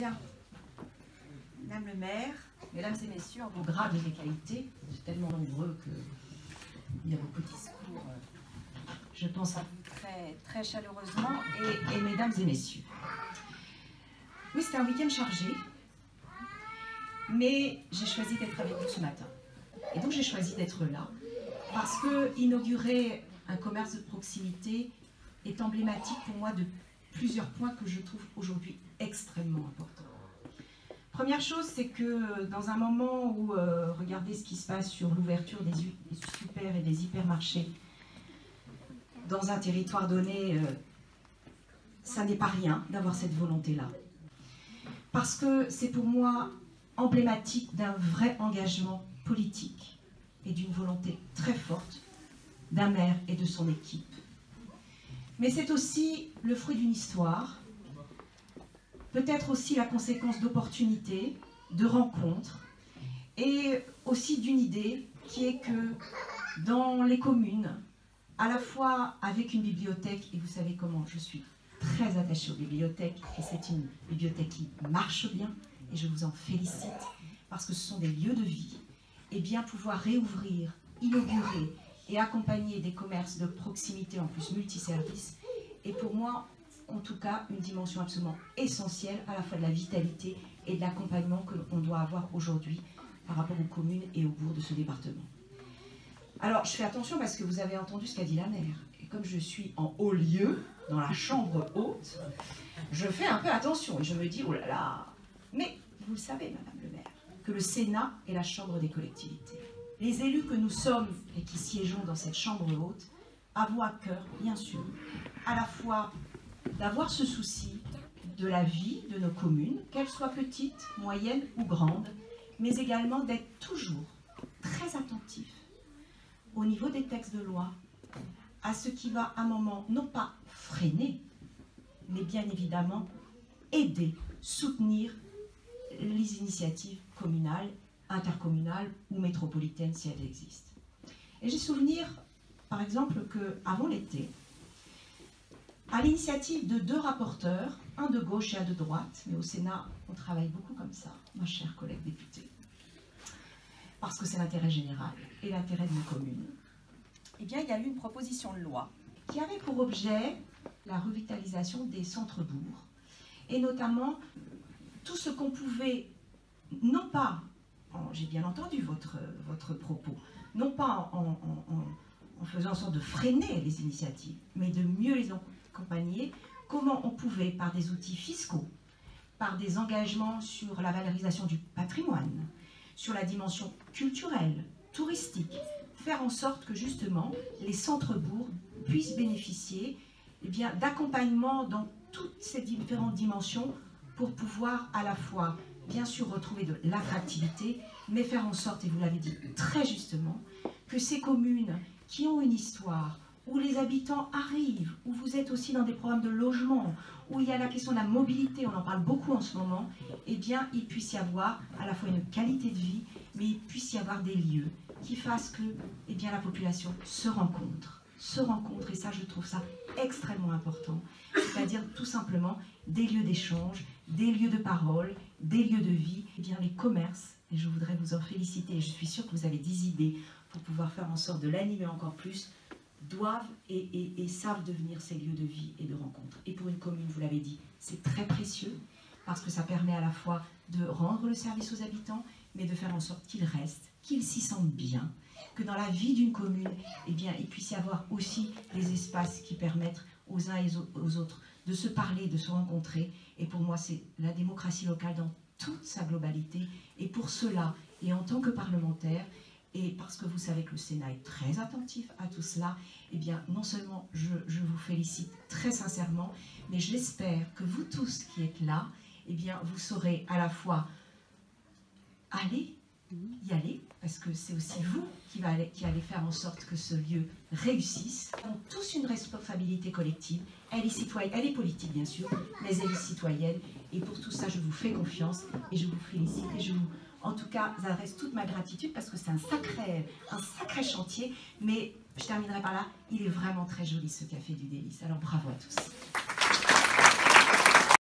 Bien. Madame le maire, mesdames et messieurs, en vos grades et les qualités, c'est tellement nombreux qu'il y a beaucoup de discours. Je pense à vous très chaleureusement et mesdames et messieurs. Oui, c'était un week-end chargé, mais j'ai choisi d'être avec vous ce matin. Et donc j'ai choisi d'être là parce que inaugurer un commerce de proximité est emblématique pour moi de plusieurs points que je trouve aujourd'hui extrêmement importants. Première chose, c'est que dans un moment où, regardez ce qui se passe sur l'ouverture des super et des hypermarchés dans un territoire donné, ça n'est pas rien d'avoir cette volonté-là. Parce que c'est pour moi emblématique d'un vrai engagement politique et d'une volonté très forte d'un maire et de son équipe. Mais c'est aussi le fruit d'une histoire, peut-être aussi la conséquence d'opportunités, de rencontres, et aussi d'une idée qui est que dans les communes, à la fois avec une bibliothèque, et vous savez comment je suis très attachée aux bibliothèques, et c'est une bibliothèque qui marche bien, et je vous en félicite, parce que ce sont des lieux de vie, et bien pouvoir réouvrir, inaugurer et accompagner des commerces de proximité en plus multiservices, est pour moi, en tout cas, une dimension absolument essentielle à la fois de la vitalité et de l'accompagnement que l'on doit avoir aujourd'hui par rapport aux communes et aux bourgs de ce département. Alors, je fais attention parce que vous avez entendu ce qu'a dit la maire. Et comme je suis en haut lieu, dans la chambre haute, je fais un peu attention et je me dis, oh là là. Mais vous le savez, Madame le maire, que le Sénat est la chambre des collectivités. Les élus que nous sommes et qui siégeons dans cette chambre haute avons à cœur, bien sûr, à la fois d'avoir ce souci de la vie de nos communes, qu'elles soient petites, moyennes ou grandes, mais également d'être toujours très attentifs au niveau des textes de loi, à ce qui va à un moment non pas freiner, mais bien évidemment aider, soutenir les initiatives communales, intercommunales ou métropolitaines si elles existent. Et j'ai souvenir, par exemple, qu'avant l'été, à l'initiative de deux rapporteurs, un de gauche et un de droite, mais au Sénat, on travaille beaucoup comme ça, ma chère collègue députée, parce que c'est l'intérêt général et l'intérêt de nos communes. Eh bien, il y a eu une proposition de loi qui avait pour objet la revitalisation des centres-bourgs, et notamment tout ce qu'on pouvait, non pas, j'ai bien entendu votre propos, non pas en faisant en sorte de freiner les initiatives, mais de mieux les accompagner, comment on pouvait, par des outils fiscaux, par des engagements sur la valorisation du patrimoine, sur la dimension culturelle, touristique, faire en sorte que justement les centres-bourgs puissent bénéficier d'accompagnement dans toutes ces différentes dimensions pour pouvoir à la fois, bien sûr, retrouver de l'attractivité, mais faire en sorte, et vous l'avez dit très justement, que ces communes qui ont une histoire, où les habitants arrivent, où vous êtes aussi dans des programmes de logement, où il y a la question de la mobilité, on en parle beaucoup en ce moment, eh bien, il puisse y avoir à la fois une qualité de vie, mais il puisse y avoir des lieux qui fassent que eh bien, la population se rencontre, et ça, je trouve ça extrêmement important, c'est-à-dire tout simplement des lieux d'échange, des lieux de parole, des lieux de vie, eh bien, les commerces, et je voudrais vous en féliciter, et je suis sûre que vous avez des idées pour pouvoir faire en sorte de l'animer encore plus, doivent et savent devenir ces lieux de vie et de rencontre. Et pour une commune, vous l'avez dit, c'est très précieux, parce que ça permet à la fois de rendre le service aux habitants, mais de faire en sorte qu'ils restent, qu'ils s'y sentent bien, que dans la vie d'une commune, eh bien, il puisse y avoir aussi des espaces qui permettent aux uns et aux autres de se parler, de se rencontrer. Et pour moi, c'est la démocratie locale dans toute sa globalité. Et pour cela, et en tant que parlementaire, et parce que vous savez que le Sénat est très attentif à tout cela, eh bien, non seulement je vous félicite très sincèrement, mais j'espère que vous tous qui êtes là, eh bien, vous saurez à la fois y aller, parce que c'est aussi vous qui allez faire en sorte que ce lieu réussisse. Nous avons tous une responsabilité collective, elle est citoyenne, elle est politique bien sûr, mais elle est citoyenne, et pour tout ça je vous fais confiance, et je vous félicite, et je vous, en tout cas, j'adresse toute ma gratitude, parce que c'est un sacré chantier, mais je terminerai par là, il est vraiment très joli ce café du délice, alors bravo à tous.